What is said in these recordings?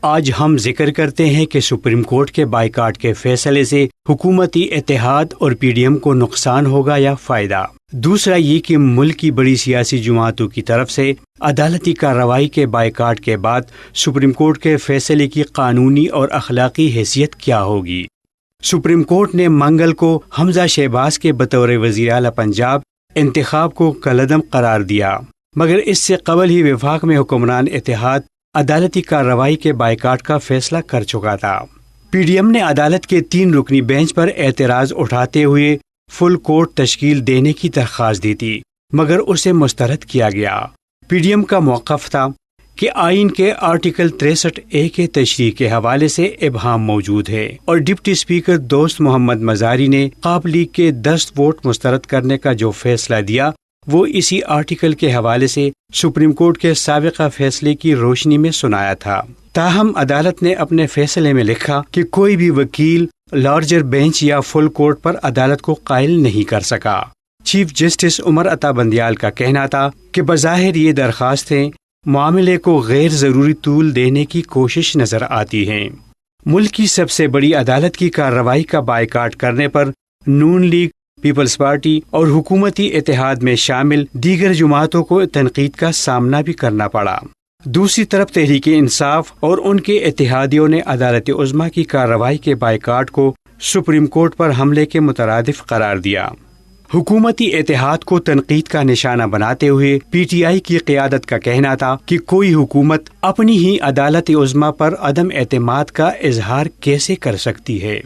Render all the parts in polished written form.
آج ہم ذکر کرتے ہیں کہ سپریم کورٹ کے بائیکاٹ کے فیصلے سے حکومتی اتحاد اور پی ڈی ایم کو نقصان ہوگا یا فائدہ۔ دوسرا یہ کہ ملک کی بڑی سیاسی جماعتوں کی طرف سے عدالتی کارروائی کے بائیکاٹ کے بعد سپریم کورٹ کے فیصلے کی قانونی اور اخلاقی حیثیت کیا ہوگی۔ سپریم کورٹ نے منگل کو حمزہ شہباز کے بطور وزیر اعلیٰ پنجاب انتخاب کو کالعدم قرار دیا، مگر اس سے قبل ہی وفاق میں حکمران اتحاد عدالتی کارروائی کے بائیکاٹ کا فیصلہ کر چکا تھا۔ پی ڈی ایم نے عدالت کے 3 رکنی بینچ پر اعتراض اٹھاتے ہوئے فل کورٹ تشکیل دینے کی درخواست دی تھی، مگر اسے مسترد کیا گیا۔ پی ڈی ایم کا موقف تھا کہ آئین کے آرٹیکل 63A کے تشریح کے حوالے سے ابہام موجود ہے، اور ڈپٹی اسپیکر دوست محمد مزاری نے قاب لیگ کے 10 ووٹ مسترد کرنے کا جو فیصلہ دیا وہ اسی آرٹیکل کے حوالے سے سپریم کورٹ کے سابقہ فیصلے کی روشنی میں سنایا تھا۔ تاہم عدالت نے اپنے فیصلے میں لکھا کہ کوئی بھی وکیل لارجر بینچ یا فل کورٹ پر عدالت کو قائل نہیں کر سکا۔ چیف جسٹس عمر عطا بندیال کا کہنا تھا کہ بظاہر یہ درخواستیں معاملے کو غیر ضروری طول دینے کی کوشش نظر آتی ہیں۔ ملک کی سب سے بڑی عدالت کی کارروائی کا بائیکاٹ کرنے پر نون لیگ، پیپلز پارٹی اور حکومتی اتحاد میں شامل دیگر جماعتوں کو تنقید کا سامنا بھی کرنا پڑا۔ دوسری طرف تحریک انصاف اور ان کے اتحادیوں نے عدالت عظمیٰ کی کارروائی کے بائیکاٹ کو سپریم کورٹ پر حملے کے مترادف قرار دیا۔ حکومتی اتحاد کو تنقید کا نشانہ بناتے ہوئے پی ٹی آئی کی قیادت کا کہنا تھا کہ کوئی حکومت اپنی ہی عدالت عظمیٰ پر عدم اعتماد کا اظہار کیسے کر سکتی ہے،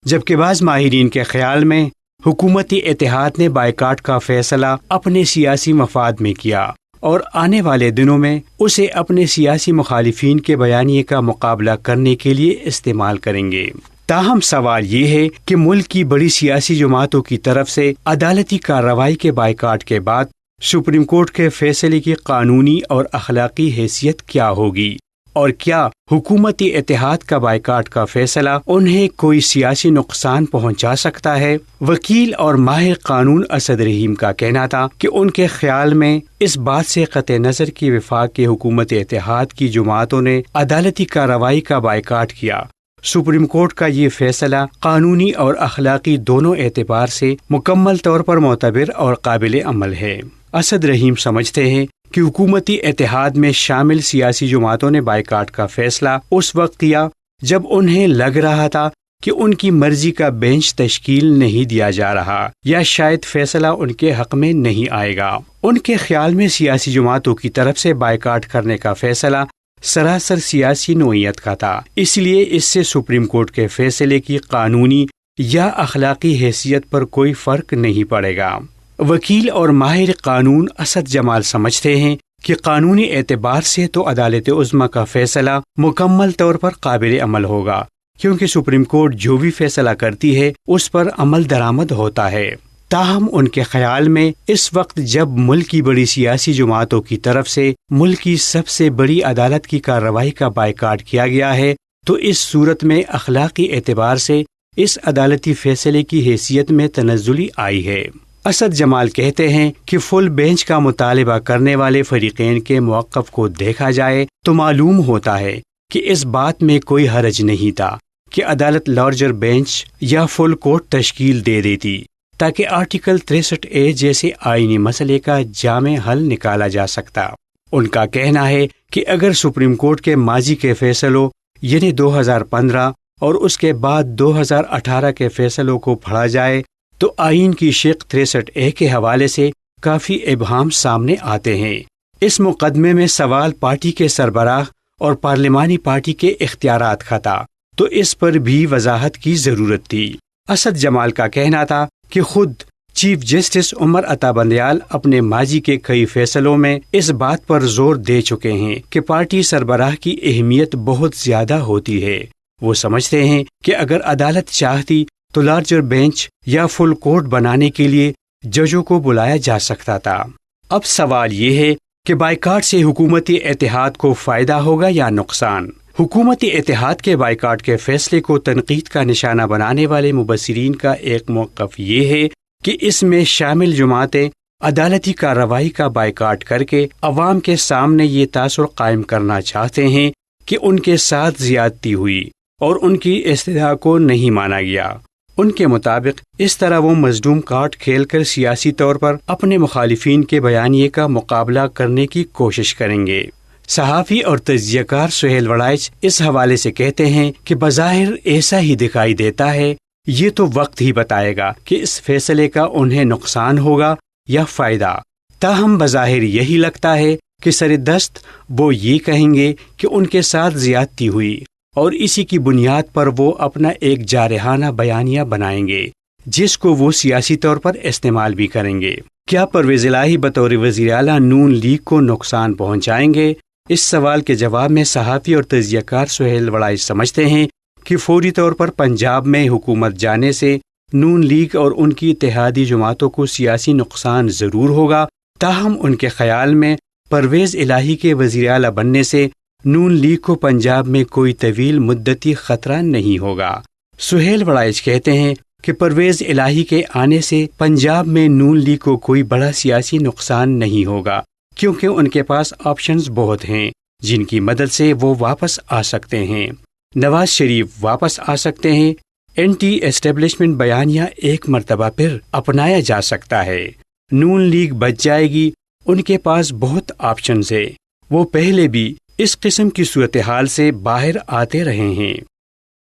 جبکہ بعض ماہرین کے خیال میں حکومتی اتحاد نے بائیکاٹ کا فیصلہ اپنے سیاسی مفاد میں کیا اور آنے والے دنوں میں اسے اپنے سیاسی مخالفین کے بیانیے کا مقابلہ کرنے کے لیے استعمال کریں گے۔ تاہم سوال یہ ہے کہ ملک کی بڑی سیاسی جماعتوں کی طرف سے عدالتی کارروائی کے بائیکاٹ کے بعد سپریم کورٹ کے فیصلے کی قانونی اور اخلاقی حیثیت کیا ہوگی، اور کیا حکومتی اتحاد کا بائیکاٹ کا فیصلہ انہیں کوئی سیاسی نقصان پہنچا سکتا ہے۔ وکیل اور ماہر قانون اسد رحیم کا کہنا تھا کہ ان کے خیال میں اس بات سے قطع نظر کی وفاق کے حکومت اتحاد کی جماعتوں نے عدالتی کارروائی کا بائیکاٹ کیا، سپریم کورٹ کا یہ فیصلہ قانونی اور اخلاقی دونوں اعتبار سے مکمل طور پر معتبر اور قابل عمل ہے۔ اسد رحیم سمجھتے ہیں کہ حکومتی اتحاد میں شامل سیاسی جماعتوں نے بائیکاٹ کا فیصلہ اس وقت کیا جب انہیں لگ رہا تھا کہ ان کی مرضی کا بینچ تشکیل نہیں دیا جا رہا، یا شاید فیصلہ ان کے حق میں نہیں آئے گا۔ ان کے خیال میں سیاسی جماعتوں کی طرف سے بائیکاٹ کرنے کا فیصلہ سراسر سیاسی نوعیت کا تھا، اس لیے اس سے سپریم کورٹ کے فیصلے کی قانونی یا اخلاقی حیثیت پر کوئی فرق نہیں پڑے گا۔ وکیل اور ماہر قانون اسد جمال سمجھتے ہیں کہ قانونی اعتبار سے تو عدالت عظمیٰ کا فیصلہ مکمل طور پر قابل عمل ہوگا، کیونکہ سپریم کورٹ جو بھی فیصلہ کرتی ہے اس پر عمل درآمد ہوتا ہے۔ تاہم ان کے خیال میں اس وقت جب ملک کی بڑی سیاسی جماعتوں کی طرف سے ملک کی سب سے بڑی عدالت کی کارروائی کا بائیکاٹ کیا گیا ہے، تو اس صورت میں اخلاقی اعتبار سے اس عدالتی فیصلے کی حیثیت میں تنزلی آئی ہے۔ اسد جمال کہتے ہیں کہ فل بینچ کا مطالبہ کرنے والے فریقین کے موقف کو دیکھا جائے تو معلوم ہوتا ہے کہ اس بات میں کوئی حرج نہیں تھا کہ عدالت لارجر بینچ یا فل کورٹ تشکیل دے دیتی، تاکہ آرٹیکل 63A جیسے آئینی مسئلے کا جامع حل نکالا جا سکتا۔ ان کا کہنا ہے کہ اگر سپریم کورٹ کے ماضی کے فیصلوں یعنی 2015 اور اس کے بعد 2018 کے فیصلوں کو پڑھا جائے تو آئین کی شق 63A کے حوالے سے کافی ابہام سامنے آتے ہیں۔ اس مقدمے میں سوال پارٹی کے سربراہ اور پارلیمانی پارٹی کے اختیارات کا تھا، تو اس پر بھی وضاحت کی ضرورت تھی۔ اسد جمال کا کہنا تھا کہ خود چیف جسٹس عمر عطا بندیال اپنے ماضی کے کئی فیصلوں میں اس بات پر زور دے چکے ہیں کہ پارٹی سربراہ کی اہمیت بہت زیادہ ہوتی ہے۔ وہ سمجھتے ہیں کہ اگر عدالت چاہتی تو لارجر بینچ یا فل کورٹ بنانے کے لیے ججوں کو بلایا جا سکتا تھا۔ اب سوال یہ ہے کہ بائیکاٹ سے حکومتی اتحاد کو فائدہ ہوگا یا نقصان؟ حکومتی اتحاد کے بائیکاٹ کے فیصلے کو تنقید کا نشانہ بنانے والے مبصرین کا ایک موقف یہ ہے کہ اس میں شامل جماعتیں عدالتی کارروائی کا بائیکاٹ کر کے عوام کے سامنے یہ تاثر قائم کرنا چاہتے ہیں کہ ان کے ساتھ زیادتی ہوئی اور ان کی استدعا کو نہیں مانا گیا۔ ان کے مطابق اس طرح وہ مظلوم کارڈ کھیل کر سیاسی طور پر اپنے مخالفین کے بیانیے کا مقابلہ کرنے کی کوشش کریں گے۔ صحافی اور تجزیہ کار سہیل وڑائچ اس حوالے سے کہتے ہیں کہ بظاہر ایسا ہی دکھائی دیتا ہے، یہ تو وقت ہی بتائے گا کہ اس فیصلے کا انہیں نقصان ہوگا یا فائدہ۔ تاہم بظاہر یہی لگتا ہے کہ سر دست وہ یہ کہیں گے کہ ان کے ساتھ زیادتی ہوئی، اور اسی کی بنیاد پر وہ اپنا ایک جارحانہ بیانیہ بنائیں گے جس کو وہ سیاسی طور پر استعمال بھی کریں گے۔ کیا پرویز الہی بطور وزیر اعلیٰ نون لیگ کو نقصان پہنچائیں گے؟ اس سوال کے جواب میں صحافی اور تجزیہ کار سہیل وڑائچ سمجھتے ہیں کہ فوری طور پر پنجاب میں حکومت جانے سے نون لیگ اور ان کی اتحادی جماعتوں کو سیاسی نقصان ضرور ہوگا، تاہم ان کے خیال میں پرویز الہی کے وزیر اعلیٰ بننے سے نون لیگ کو پنجاب میں کوئی طویل مدتی خطرہ نہیں ہوگا۔ سہیل وڑائچ کہتے ہیں کہ پرویز الہی کے آنے سے پنجاب میں نون لیگ کو کوئی بڑا سیاسی نقصان نہیں ہوگا، کیونکہ ان کے پاس آپشنز بہت ہیں جن کی مدد سے وہ واپس آ سکتے ہیں۔ نواز شریف واپس آ سکتے ہیں، اینٹی اسٹیبلشمنٹ بیانیہ ایک مرتبہ پھر اپنایا جا سکتا ہے، نون لیگ بچ جائے گی، ان کے پاس بہت آپشنز ہیں، وہ پہلے بھی اس قسم کی صورتحال سے باہر آتے رہے ہیں۔